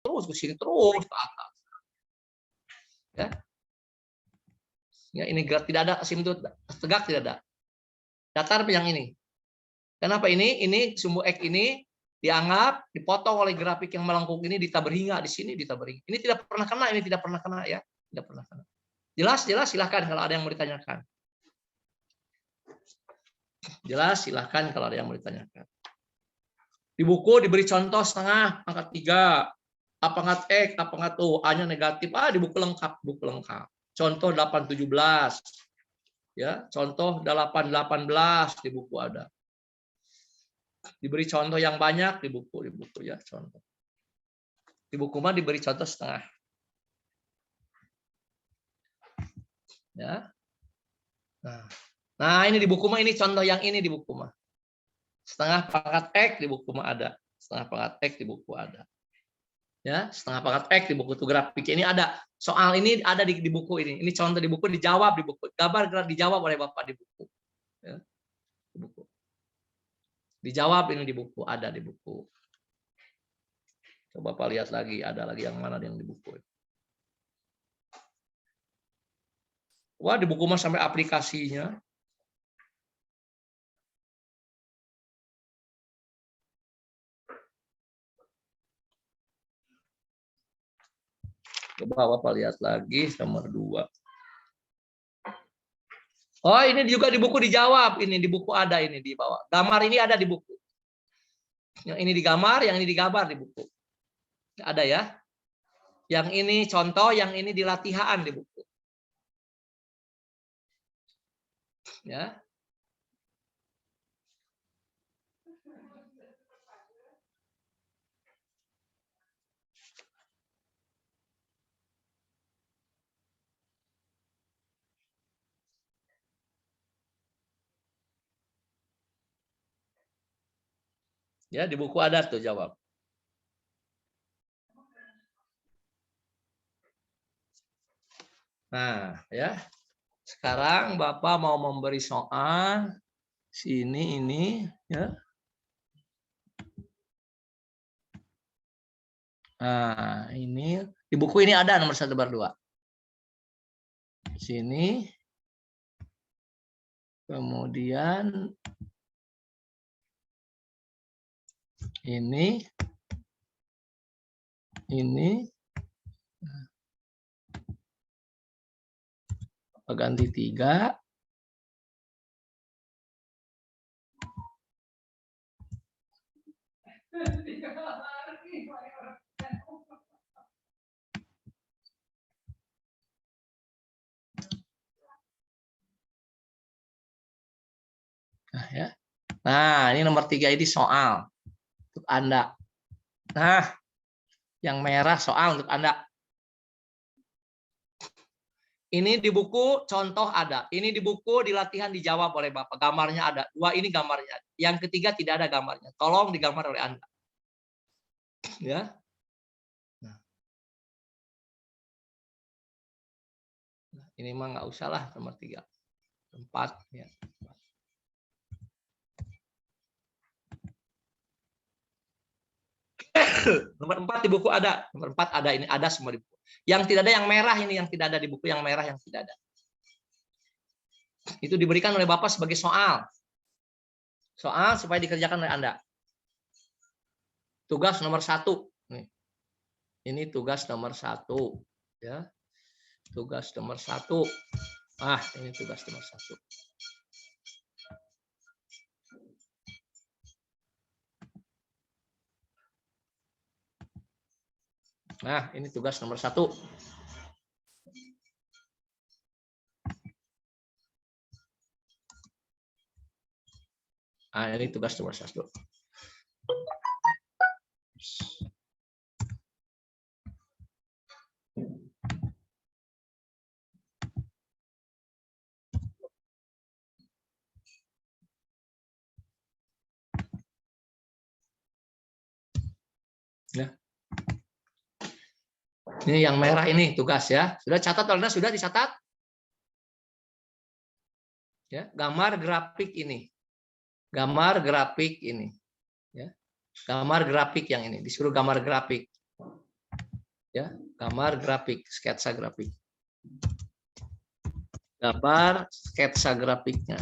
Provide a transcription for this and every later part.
terus ke sini terus ke atas. Ya. Ya, ini gerak tidak ada asimut tegak, tidak ada. Datar yang ini. Kenapa ini? Ini sumbu X ini dianggap dipotong oleh grafik yang melengkung ini ditaberhinga di sini ditaberhinga. Ini tidak pernah kena, ini tidak pernah kena ya, tidak pernah kena. Jelas, silahkan kalau ada yang mau ditanyakan. Jelas, silahkan kalau ada yang mau ditanyakan. Di buku diberi contoh setengah pangkat 3, A pangkat X, A pangkat O, A-nya negatif. Di buku lengkap, Contoh 817. Ya, contoh 818 di buku ada. Diberi contoh yang banyak di buku ya, contoh. Di buku mah diberi contoh setengah. Ya. Nah, ini di buku mah ini contoh yang ini di buku mah. Setengah pangkat X di buku mah ada. Setengah pangkat X di buku ada. Ya, setengah pangkat X di buku itu grafik ini ada. Soal ini ada di buku ini. Ini contoh di buku, dijawab di buku. Gambar gerak dijawab oleh Bapak di buku. Ya, di buku. Dijawab ini di buku, ada di buku. Coba Bapak lihat lagi, ada lagi yang mana yang di buku. Wah, di buku mah sampai aplikasinya. Coba Bapak lihat lagi nomor 2. Oh, ini juga di buku dijawab. Ini di buku ada ini di bawah. Gambar ini ada di buku. Yang ini digambar, yang ini digambar di buku. Ada ya. Yang ini contoh, yang ini di latihan di buku. Ya. Ya, di buku ada tuh jawab. Nah, ya. Sekarang Bapak mau memberi soal sini ini ya. Nah, ini di buku ini ada nomor 1 bar 2. Sini. Kemudian ini ganti 3. Nah, ya. Nah, ini nomor 3 ini soal untuk Anda. Nah, yang merah soal untuk Anda. Ini di buku contoh ada. Ini di buku di latihan dijawab oleh Bapak. Gambarnya ada. 2 ini gambarnya. Yang ketiga tidak ada gambarnya. Tolong digambar oleh Anda. Ya. Nah, ini mah nggak usah lah nomor 3. 4 ya. Nomor 4 di buku ada. Nomor 4 ada, ini ada semua di buku. Yang tidak ada yang merah ini, yang tidak ada di buku yang merah yang tidak ada. Itu diberikan oleh Bapak sebagai soal. Soal supaya dikerjakan oleh Anda. Tugas nomor 1. Ini tugas nomor 1. Ya. Tugas nomor 1. Ini tugas nomor 1. Nah, ini tugas nomor 1. Ini tugas nomor 1. Ya. Ini yang merah ini tugas ya. Sudah catat Anda, sudah dicatat? Ya, gambar grafik ini. Gambar grafik ini. Ya. Gambar grafik yang ini, disuruh gambar grafik. Ya, gambar grafik, sketsa grafik. Gambar sketsa grafiknya.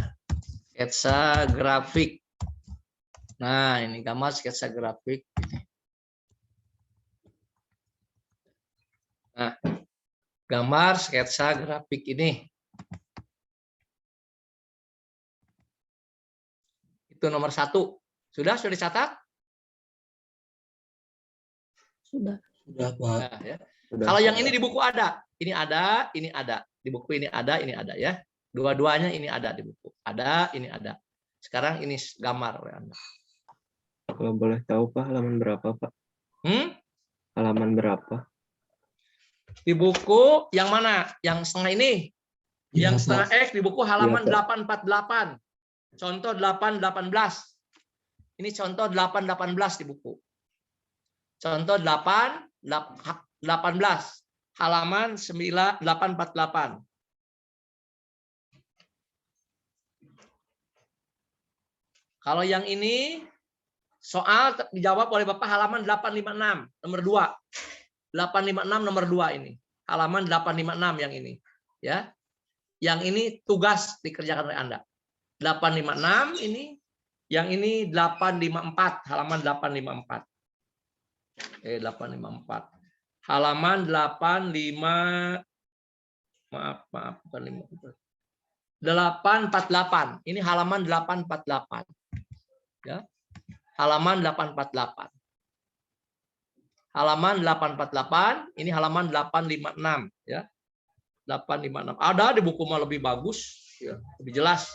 Sketsa grafik. Nah, ini gambar sketsa grafik. Nah, gambar sketsa grafik ini. Itu nomor 1. Sudah dicatat? Sudah. Sudah, Pak. Nah, ya. Sudah, Kalau yang ini di buku ada. Ini ada, ini ada. Di buku ini ada ya. Dua-duanya ini ada di buku. Ada, ini ada. Sekarang ini gambar oleh Anda. Kalau boleh tahu Pak, halaman berapa Pak? Halaman berapa? Di buku yang mana? Yang setengah ini? Ya, Yang setengah Pak. X di buku halaman Ya, Pak. 848. Contoh 818. Ini contoh 818 di buku. Contoh 818. Halaman 9848. Kalau yang ini soal dijawab oleh Bapak halaman 856 nomor 2. 856 nomor 2 ini. Halaman 856 yang ini, ya. Yang ini tugas dikerjakan oleh Anda. 856 ini, yang ini 854, halaman 854. 854. Halaman 85, maaf, bukan 848. Ini halaman 848. Ya. Halaman 848. Halaman 848, ini halaman 856 ya. 856. Ada di buku mah lebih bagus ya, lebih jelas.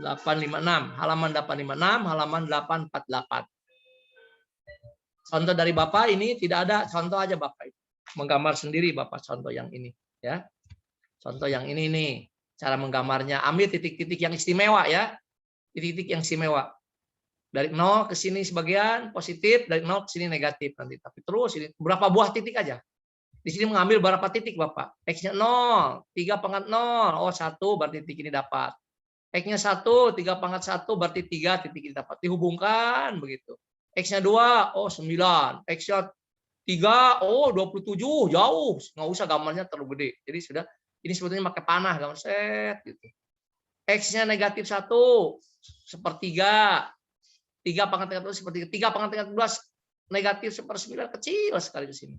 856, halaman 856, halaman 848. Contoh dari Bapak ini tidak ada, contoh aja Bapak. Menggambar sendiri Bapak contoh yang ini ya. Contoh yang ini nih, cara menggambarnya. Ambil titik-titik yang istimewa ya. Titik-titik yang istimewa. Dari 0 ke sini sebagian positif, dari 0 ke sini negatif nanti. Tapi terus ini berapa buah titik aja. Di sini mengambil berapa titik Bapak? X-nya 0, 3 pangkat 0. Oh, 1 berarti titik ini dapat. X-nya 1, 3 pangkat 1 berarti 3 titik ini dapat. Dihubungkan begitu. X-nya 2, oh 9. X-nya 3, oh 27, jauh. Nggak usah gambarnya terlalu gede. Jadi sudah, ini sebetulnya pakai panah, gambar set gitu. X-nya negatif 1, sepertiga. 3 pangkat 13 seperti 3 pangkat 13 negatif 1/9 kecil sekali di sini.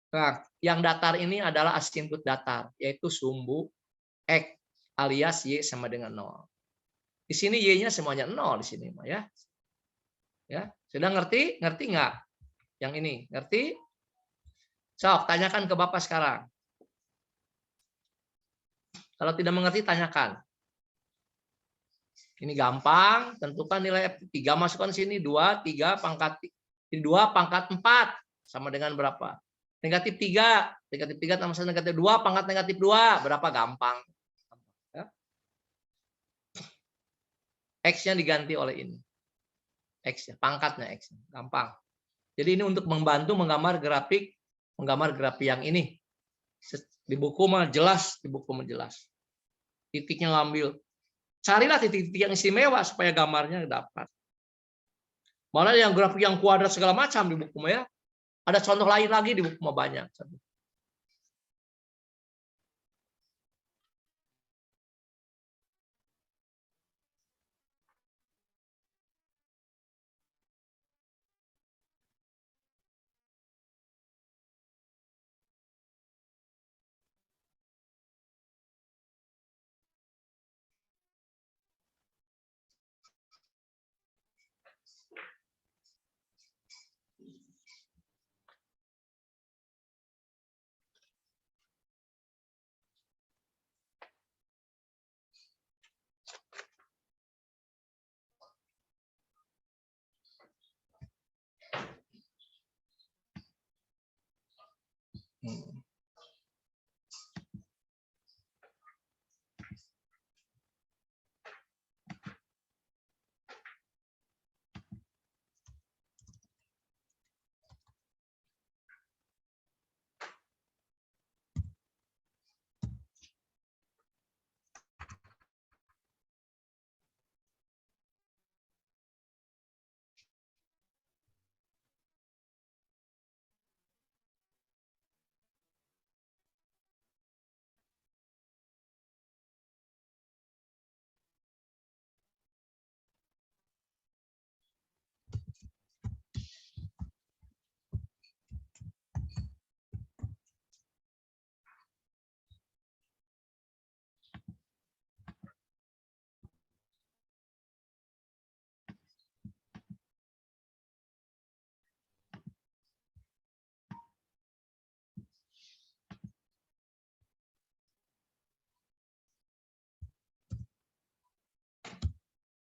Nah, yang datar ini adalah asimput datar, yaitu sumbu X alias Y sama dengan 0. Di sini Y-nya semuanya 0 di sini ya. Ya, sudah ngerti? Ngerti nggak? Yang ini, ngerti? Sok, tanyakan ke Bapak sekarang. Kalau tidak mengerti tanyakan. Ini gampang, tentukan nilai F3, masukkan sini 2, 3 pangkat 2 pangkat 4 sama dengan berapa? Negatif 3, negatif 3 tambah negatif 2 pangkat negatif 2, berapa? Gampang. Ya. X-nya diganti oleh ini. X-nya, pangkatnya X. Gampang. Jadi ini untuk membantu menggambar grafik yang ini. Di buku mah jelas, Titiknya ngambil. Carilah titik-titik yang istimewa supaya gambarnya dapat. Malah yang grafik yang kuadrat segala macam di buku ya. Ada contoh lain lagi di buku banyak.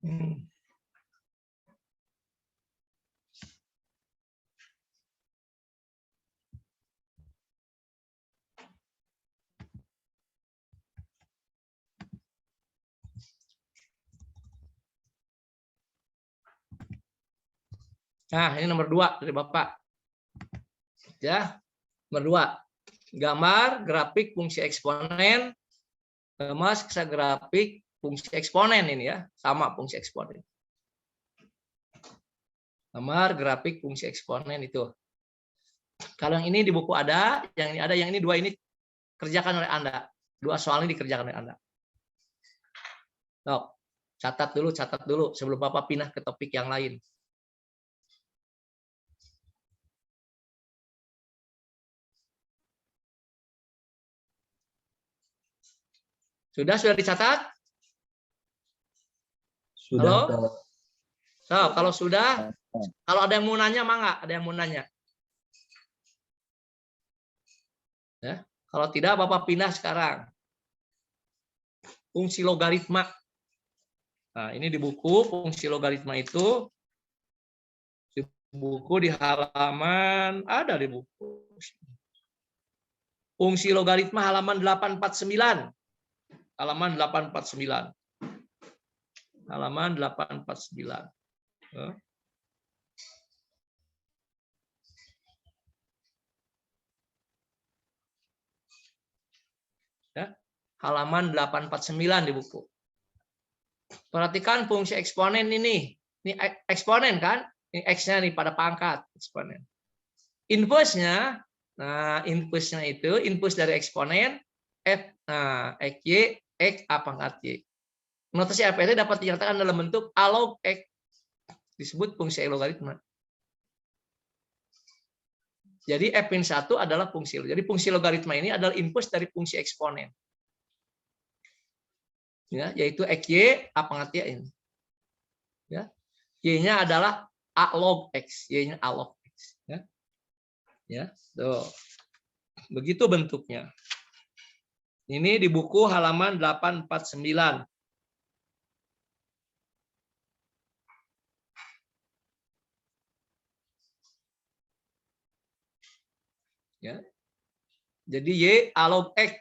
Nah, ini nomor 2 dari Bapak. Ya, nomor 2. Gambar grafik fungsi eksponen, sketsa grafik fungsi eksponen ini ya, sama fungsi eksponen. Gambar grafik fungsi eksponen itu. Kalau yang ini di buku ada, yang ini ada, yang ini 2 ini kerjakan oleh Anda. 2 soal ini dikerjakan oleh Anda. Tok, catat dulu sebelum Bapak pindah ke topik yang lain. Sudah dicatat? Sudah. Halo? So, kalau sudah, kalau ada yang mau nanya, mangga, ada yang mau nanya. Ya, kalau tidak, Bapak pindah sekarang. Fungsi logaritma. Nah, ini di buku fungsi logaritma itu di buku di halaman ada di buku. Fungsi logaritma halaman 849. Halaman 849. Halaman 849. Ya, halaman 849 di buku. Perhatikan fungsi eksponen ini. Ini eksponen kan? Ini X-nya nih pada pangkat eksponen. Inverse-nya, nah inverse-nya itu inverse dari eksponen f, nah xy x a pangkat y. Notasi FT dapat dinyatakan dalam bentuk a log x, disebut fungsi logaritma. Jadi f-1 adalah fungsi. Jadi fungsi logaritma ini adalah inverse dari fungsi eksponen. Ya, yaitu xy a pangkat y ini. Ya. Y-nya adalah a log x, y-nya a log x, ya. Ya, tuh. Begitu bentuknya. Ini di buku halaman 849. Ya. Jadi y a log x,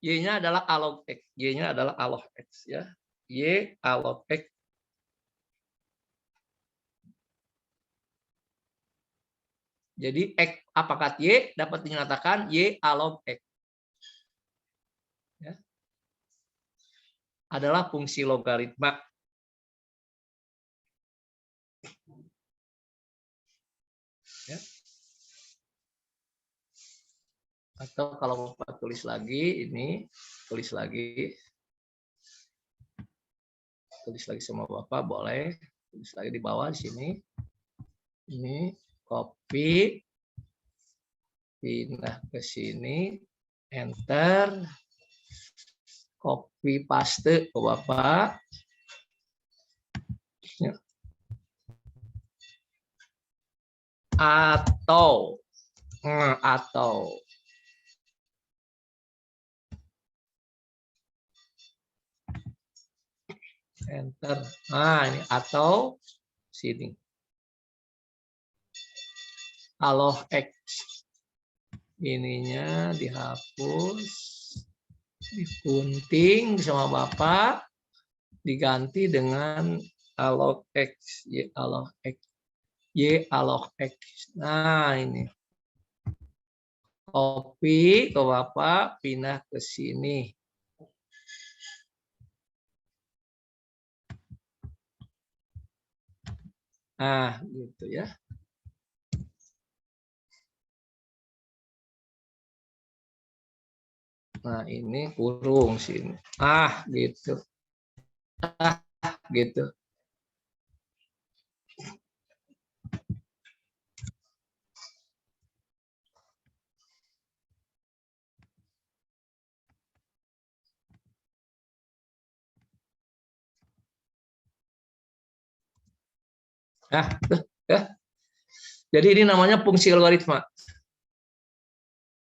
y-nya adalah a log x, y-nya adalah a log x, ya. Y a log x. Jadi x a pangkat y dapat dinyatakan y a log x. Ya. Adalah fungsi logaritma. Ya. Atau kalau Bapak tulis lagi ini, tulis lagi sama Bapak boleh, tulis lagi di bawah di sini. Ini copy, pindah ke sini, enter, copy paste ke Bapak. Ya. Atau enter. Nah, ini atau sini. A log x. Ininya dihapus, digunting sama Bapak, diganti dengan a log x, y a log x, y a log x. Nah, ini. Copy ke Bapak, pindah ke sini. Nah, gitu ya. Nah, ini kurung sini. Ah, gitu. Ah, gitu. Nah, ya. Jadi ini namanya fungsi logaritma.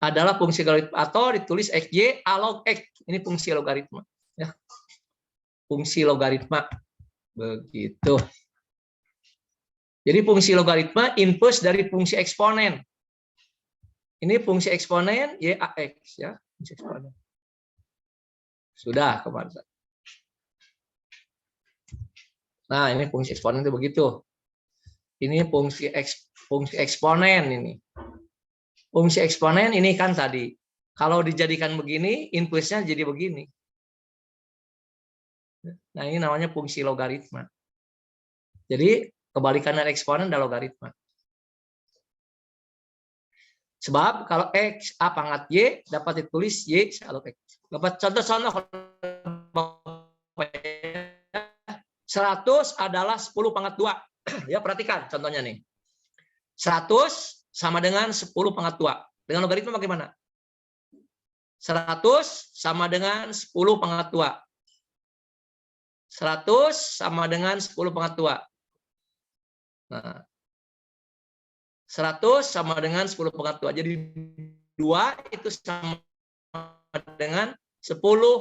Adalah fungsi logaritma atau ditulis xy a log x. Ini fungsi logaritma. Ya. Fungsi logaritma. Begitu. Jadi fungsi logaritma inverse dari fungsi eksponen. Ini fungsi eksponen y(ax) ya, fungsi eksponen. Sudah kemarin. Nah, ini fungsi eksponen itu begitu. Ini fungsi eksponen ini. Fungsi eksponen ini kan tadi. Kalau dijadikan begini, inverse-nya jadi begini. Nah, ini namanya fungsi logaritma. Jadi, kebalikan dari eksponen adalah logaritma. Sebab kalau X A pangkat Y dapat ditulis Y selalu X. Dapat contoh-contoh 100 adalah 10 pangkat 2. Ya, perhatikan contohnya nih. 100 sama dengan 10 pangkat 2. Dengan logaritma bagaimana? 100 sama dengan 10 pangkat 2. 100 sama dengan 10 pangkat 2. Nah, 100 sama dengan 10 pangkat 2. Jadi 2 itu sama dengan 10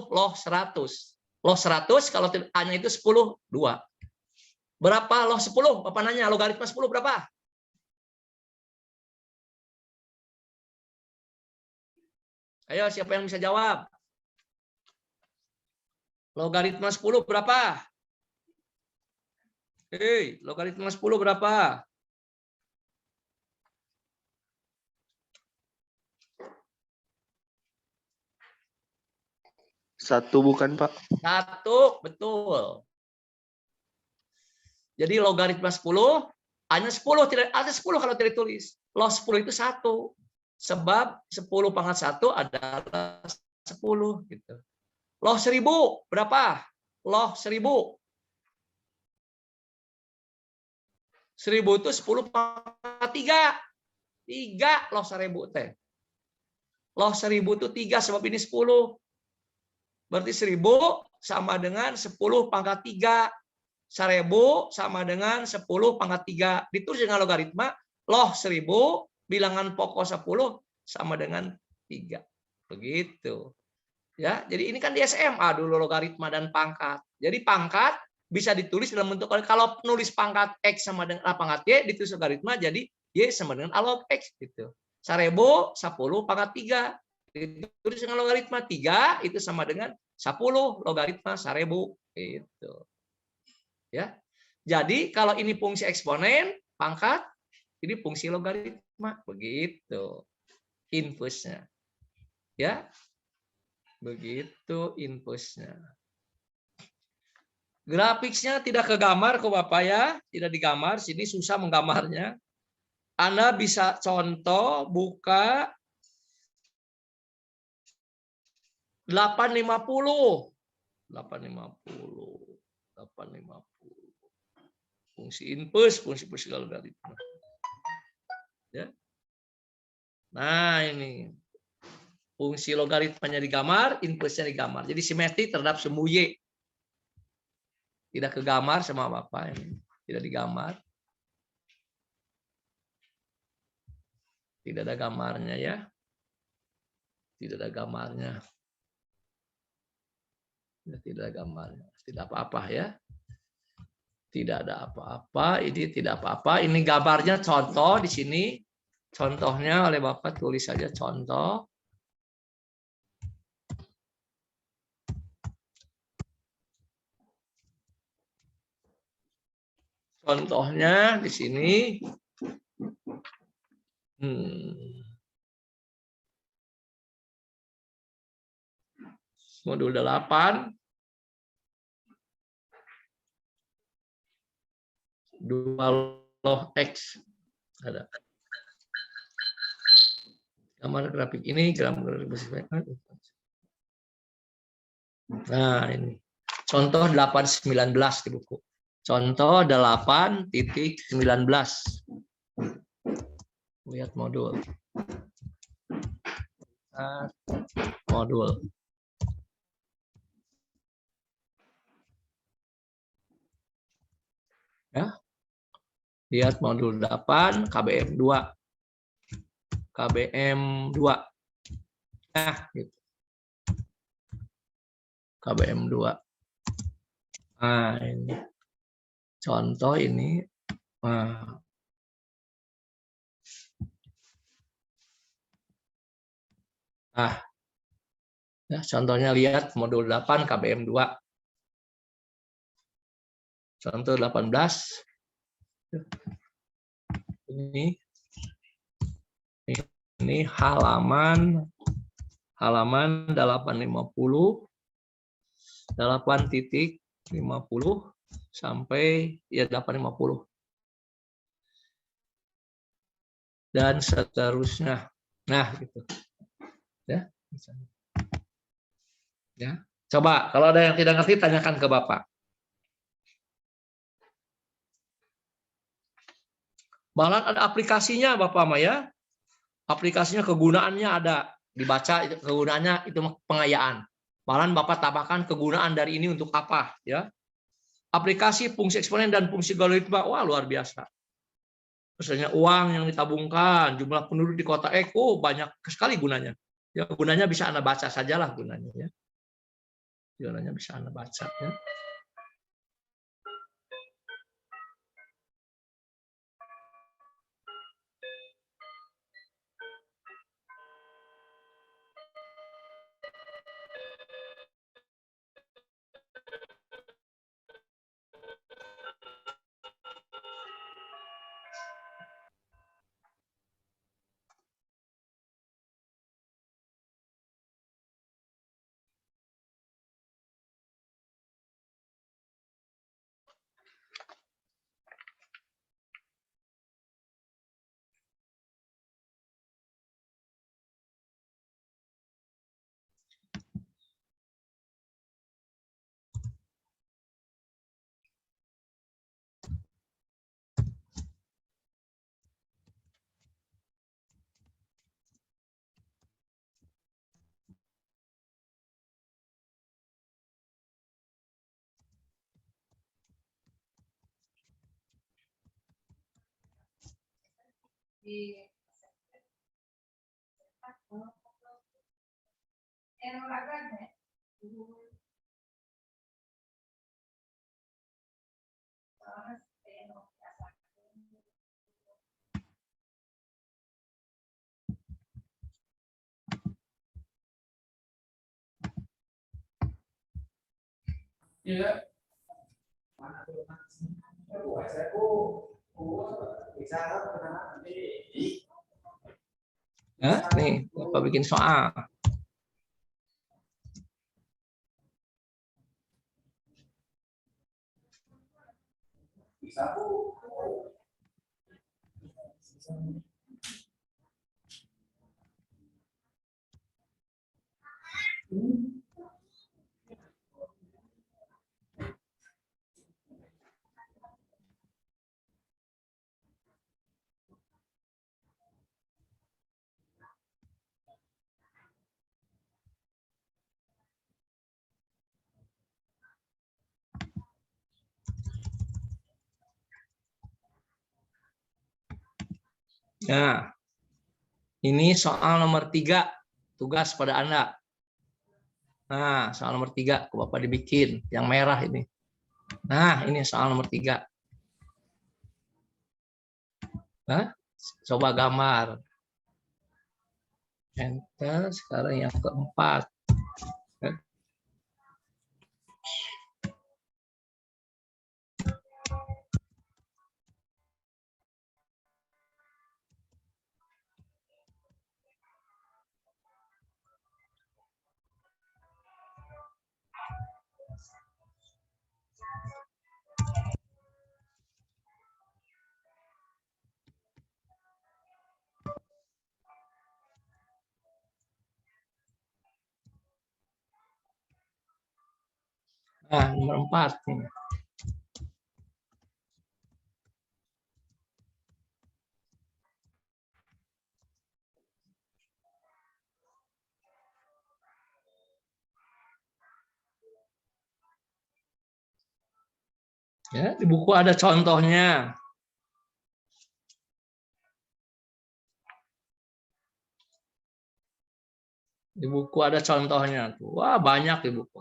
log 100. Log 100 kalau A-nya itu 10, 2. Berapa log 10? Bapak nanya, logaritma 10 berapa? Ayo, siapa yang bisa jawab? Logaritma 10 berapa? Hei, logaritma 10 berapa? 1 bukan, Pak? 1, betul. Jadi logaritma 10, hanya 10, tidak ada 10 kalau tidak ditulis. Log 10 itu 1. Sebab 10 pangkat 1 adalah 10. Gitu. Log 1000, berapa? Log 1000. 1000 itu 10 pangkat 3. 3 log 1000 teh. Log 1000 itu 3 sebab ini 10. Berarti 1000 sama dengan 10 pangkat 3. 1000 sama dengan 10 pangkat 3. Ditulis dengan logaritma log 1000 bilangan pokok 10 sama dengan 3. Begitu. Ya, jadi ini kan di SMA dulu logaritma dan pangkat. Jadi pangkat bisa ditulis dalam bentuk, kalau nulis pangkat X sama dengan pangkat Y ditulis logaritma jadi Y sama dengan A log X gitu. 1000 10 pangkat 3. Ditulis dengan logaritma 3 itu sama dengan 10 logaritma 1000 gitu. Ya. Jadi kalau ini fungsi eksponen pangkat, ini fungsi logaritma begitu. Inverse-nya. Ya. Begitu inverse-nya. Grafiknya tidak ke gambar kok Bapak ya, tidak digambar, sini susah menggambarnya. Anda bisa contoh buka 850. 850. Fungsi inverse, fungsi logaritma. Ya. Nah, ini. Fungsi logaritmanya digambar, inverse-nya digambar. Jadi simetri terhadap semu Y. Tidak kegambar sama Bapak ini. Tidak digambar. Tidak ada gambarnya ya. Tidak ada gambarnya. Tidak ada gambarnya. Tidak apa-apa ya. Tidak ada apa-apa. Ini tidak apa-apa. Ini gambarnya contoh di sini. Contohnya oleh Bapak tulis saja contoh. Contohnya di sini. Modul 8. 2 log X. Ada. Gambar grafik ini, gambar grafik. Nah, ini. Contoh 8.19 di buku. Contoh 8.19. Lihat modul. Modul. Ya. Lihat modul 8 KBM 2. KBM 2. Nah, gitu. KBM 2. Nah, ini. Contoh ini. Nah, ya, contohnya lihat modul 8 KBM 2. Contoh 18. Ini halaman 850 sampai ya 850 dan seterusnya. Nah, gitu. Ya. Ya. Coba kalau ada yang tidak ngerti tanyakan ke Bapak. Malah ada aplikasinya Bapak Maya. Aplikasinya kegunaannya ada, dibaca kegunaannya itu pengayaan. Malahan Bapak tambahkan kegunaan dari ini untuk apa, ya. Aplikasi fungsi eksponen dan fungsi logaritma, wah luar biasa. Misalnya uang yang ditabungkan, jumlah penduduk di kota Eko banyak sekali gunanya. Ya, gunanya bisa Anda baca sajalah gunanya, ya. Gunanya bisa Anda baca, ya. Nah, nih, Bapak bikin soal. Nah, ini soal nomor 3, tugas pada Anda. Nah, soal nomor 3, Bapak dibikin, yang merah ini. Nah, ini soal nomor 3. Nah, coba gambar. Enter, sekarang yang keempat. Nah, nomor 4. Ya, di buku ada contohnya. Di buku ada contohnya. Wah, banyak di buku.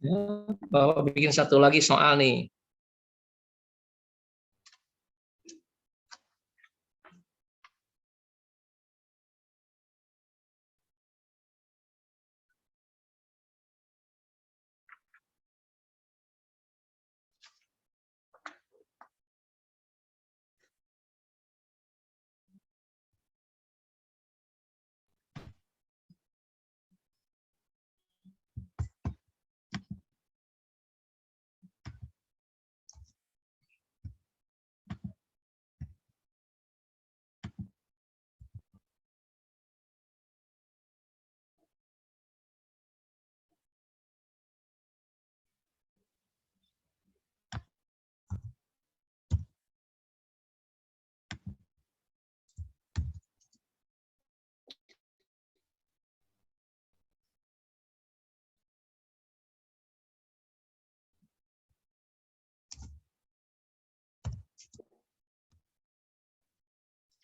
Ya, Bapak bikin satu lagi soal nih.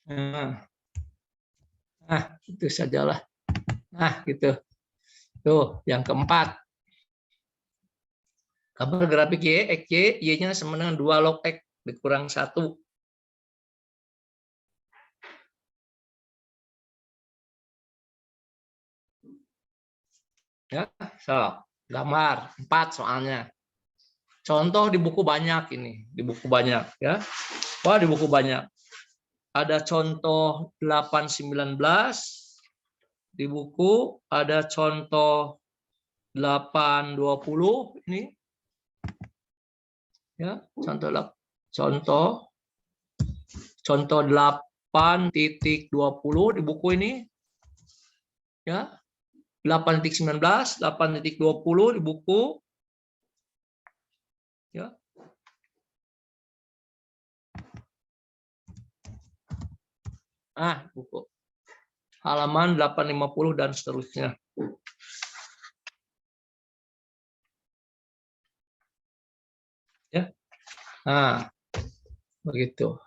Nah, itu sajalah. Nah, gitu. Tuh, yang keempat. Gambar grafik Y, X, Y, Y-nya sama dengan 2 log X dikurang 1. Ya, so, gambar 4 soalnya. Contoh di buku banyak ini, di buku banyak ya. Wah, di buku banyak. Ada contoh 819 di buku, ada contoh 820 ini. Ya, contoh 8.20 di buku ini. Ya. 8.19, 8.20 di buku. Ya. Buku. Halaman 850 dan seterusnya. Ya. Nah, begitu.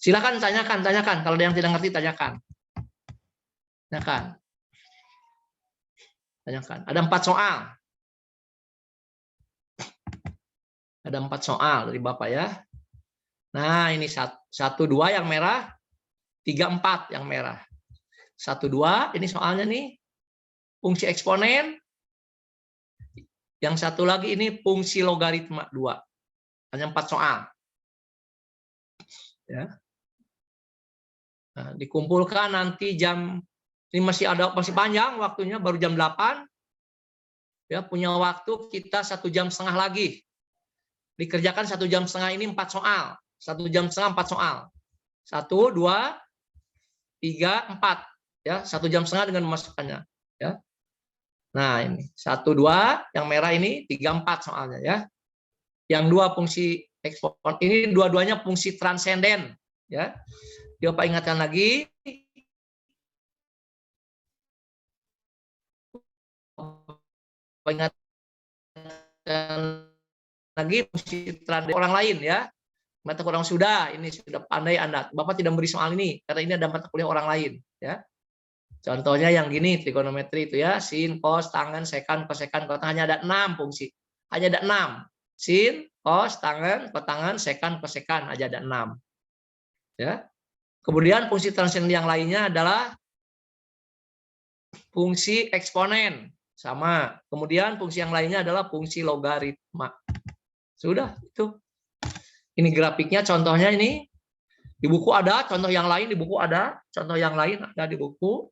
Silakan tanyakan. Kalau ada yang tidak ngerti, tanyakan. Tanyakan. Ada 4 soal. Ada 4 soal dari Bapak ya. Nah, ini 1, 2 yang merah, 3, 4 yang merah. 1, 2, ini soalnya nih, fungsi eksponen. Yang satu lagi ini fungsi logaritma 2. Hanya 4 soal. Ya. Nah, dikumpulkan nanti jam, ini masih panjang waktunya, baru jam 8. Ya, punya waktu kita 1,5 jam lagi. Dikerjakan 1,5 jam ini 4 soal. 1,5 jam 4 soal. 1, 2, 3, 4. Ya, 1,5 jam dengan memasukkannya. Ya. Nah, ini 1, 2, yang merah ini 3, 4 soalnya ya. Yang 2 fungsi ekspon, ini dua-duanya fungsi transenden ya. Coba ingatkan lagi. Ingatkan lagi fungsi transenden orang lain ya. Mata kuliah sudah, ini sudah pandai Anda. Bapak tidak beri soal ini karena ini ada mata kuliah orang lain ya. Contohnya yang gini, trigonometri itu ya, sin, cos, tangen, sekan, kosekan, kotangan, hanya ada 6 fungsi. Hanya ada 6. Sin, cos, tangen, kotangan, sekan, kosekan, aja ada 6. Ya. Kemudian fungsi transenden yang lainnya adalah fungsi eksponen, sama. Kemudian fungsi yang lainnya adalah fungsi logaritma. Sudah, itu. Ini grafiknya, contohnya ini. Di buku ada, contoh yang lain di buku ada, contoh yang lain ada di buku.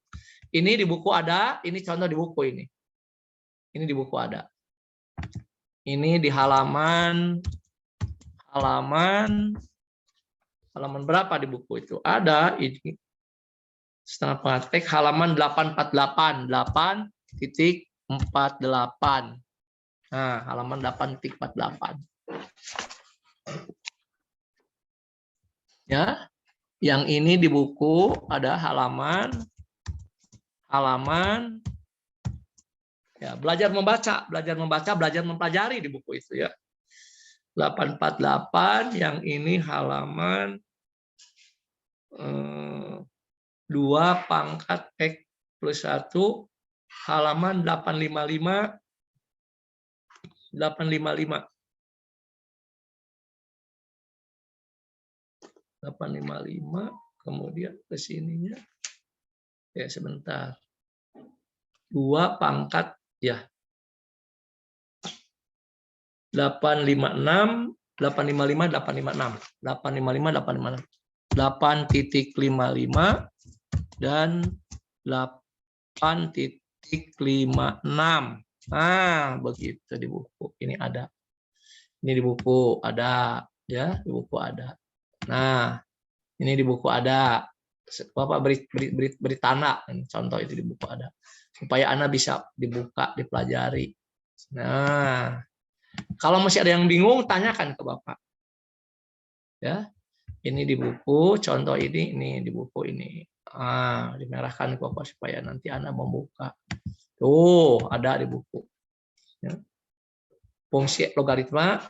Ini di buku ada, ini contoh di buku ini. Ini di buku ada. Ini di halaman berapa di buku itu? Ada ini. Setengah praktek halaman 848, 8.48. Nah, halaman 8.48. Ya. Yang ini di buku ada halaman ya, belajar membaca, belajar mempelajari di buku itu ya. 848, yang ini halaman 2 pangkat X plus 1, halaman 855 855. 855, kemudian ke sininya. Ya, sebentar. 2 pangkat ya. 856, 855, 856. 855, 856. 8.55 dan 8.56. Nah, begitu di buku. Ini ada. Ini di buku ada, ya, di buku ada. Nah, ini di buku ada. Bapak beri tanda, contoh itu di buku ada. Supaya Anda bisa dibuka, dipelajari. Nah, kalau masih ada yang bingung, tanyakan ke Bapak. Ya, ini di buku, contoh ini di buku ini. Dimerahkan ke Bapak supaya nanti Anda membuka. Tuh, ada di buku. Ya. Fungsi logaritma,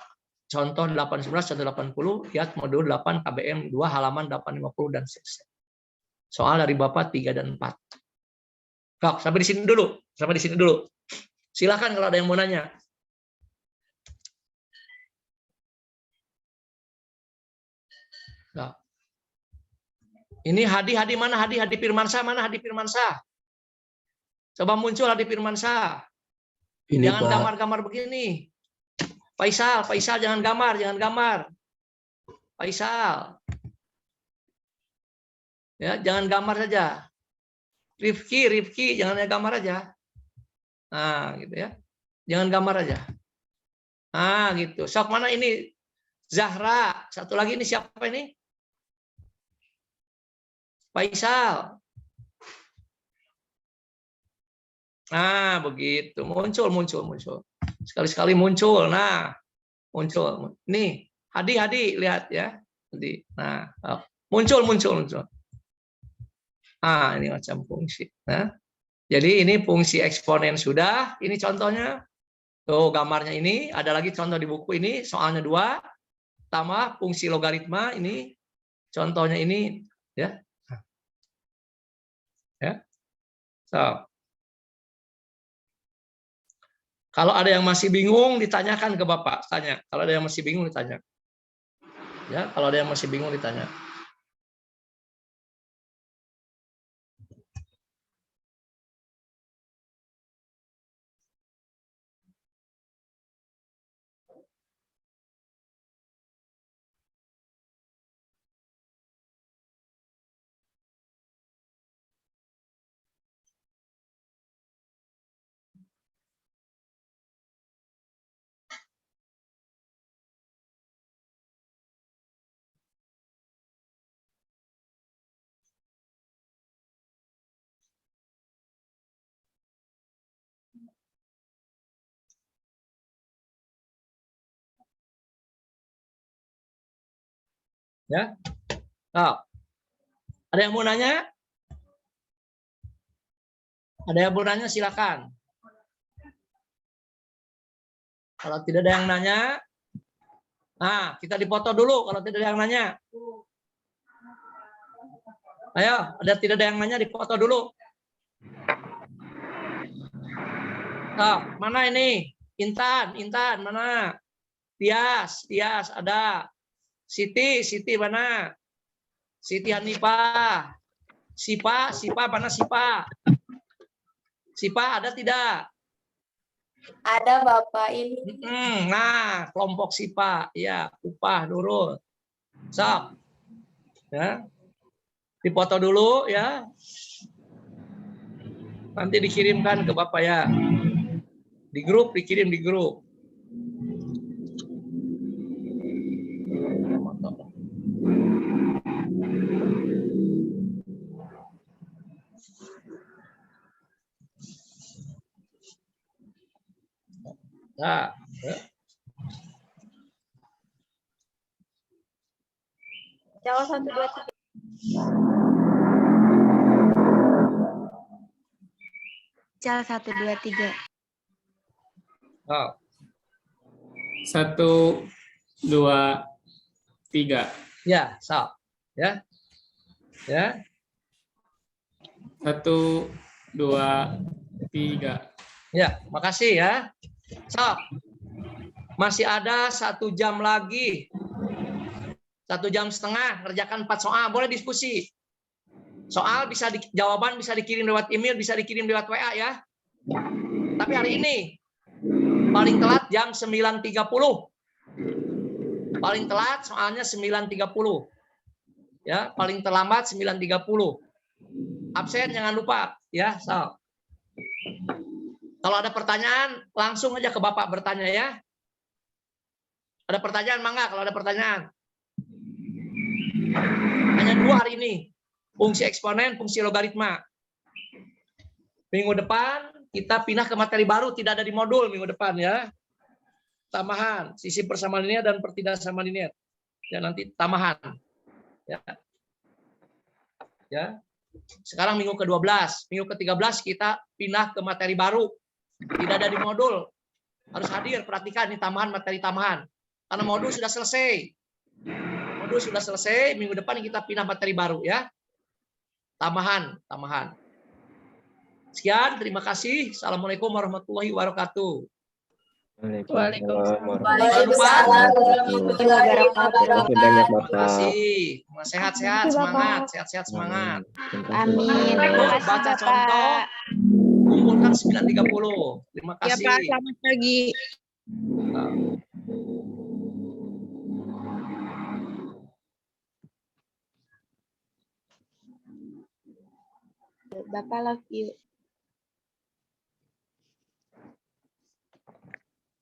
contoh 811, contoh 80, lihat modul 8 KBM 2 halaman 850 dan seterusnya. Soal dari Bapak 3 dan 4. Kak, sampai di sini dulu. Sampai di sini dulu. Silakan kalau ada yang mau nanya. Nah. Ini Hadi mana? Hadi Firmansyah mana? Hadi Firmansyah. Coba muncul Hadi Firmansyah. Jangan gambar-gambar begini. Faisal jangan gambar. Faisal. Ya, jangan gambar saja. Rifki, jangan gambar aja. Nah, gitu ya. Jangan gambar aja. Nah, gitu. Sok mana ini? Zahra. Satu lagi ini siapa ini? Faisal. Nah, begitu. Muncul. Sekali-sekali muncul. Nah, muncul. Nih, Hadi lihat ya. Hadi. Nah, muncul. Ini macam fungsi. Nah, jadi ini fungsi eksponen sudah. Ini contohnya. Tuh gambarnya ini. Ada lagi contoh di buku ini. Soalnya 2. Tambah fungsi logaritma ini. Contohnya ini. Ya. Ya. So. Kalau ada yang masih bingung, ditanyakan ke Bapak. Tanya. Kalau ada yang masih bingung, ditanya. Ya, kalau ada yang masih bingung, ditanya. Ya. Nah, ada yang mau nanya? Ada yang mau nanya, silakan. Kalau tidak ada yang nanya, nah, kita dipoto dulu kalau tidak ada yang nanya. Ayo, tidak ada yang nanya, dipoto dulu. Nah, mana ini? Intan, mana? Tias, ada. Siti mana? Siti Hanifah. Sipa mana Sipa? Sipa ada tidak? Ada Bapak ini. Nah, kelompok Sipa, ya, Upah Nurul. Sok. Ya. Dipoto dulu ya. Nanti dikirimkan ke Bapak ya. Di grup, dikirim di grup. Nah, ya. Jawab 1, 2, 3. Jal 1, 2, 3. Oh. 1, 2, 3. Ya, sok. Ya. 1, 2, 3. Ya, makasih ya. Sok. Masih ada 1 jam lagi. 1 jam setengah, ngerjakan 4 soal. Boleh diskusi. Soal bisa jawaban bisa dikirim lewat email, bisa dikirim lewat WA ya. Tapi hari ini paling telat jam 9.30. Paling telat soalnya 9.30. Ya, paling terlambat 9.30. Absen jangan lupa ya, Sal. Kalau ada pertanyaan langsung aja ke Bapak bertanya ya. Ada pertanyaan mangga kalau ada pertanyaan. Hanya 2 hari ini. Fungsi eksponen, fungsi logaritma. Minggu depan kita pindah ke materi baru, tidak ada di modul minggu depan ya. Tambahan, sisi persamaan linear dan pertidaksamaan linear. Ya nanti tambahan. Ya. Ya. Sekarang minggu ke-12, minggu ke-13 kita pindah ke materi baru. Tidak ada di modul. Harus hadir, perhatikan ini tambahan materi tambahan. Karena modul sudah selesai. Modul sudah selesai, minggu depan kita pindah materi baru ya. Tambahan. Sekian, terima kasih. Assalamualaikum warahmatullahi wabarakatuh. Waalaikumsalam Waalaikumsalam warahmatullahi wabarakatuh. Terima kasih banyak Terima Bapak. kasih. Sehat-sehat, semangat. Sehat-sehat, semangat. Amin. Terima kasih, Baca Bapak. contoh, kumpulkan 9.30. Terima Ya kasih. Pak, selamat pagi. Bapak love you.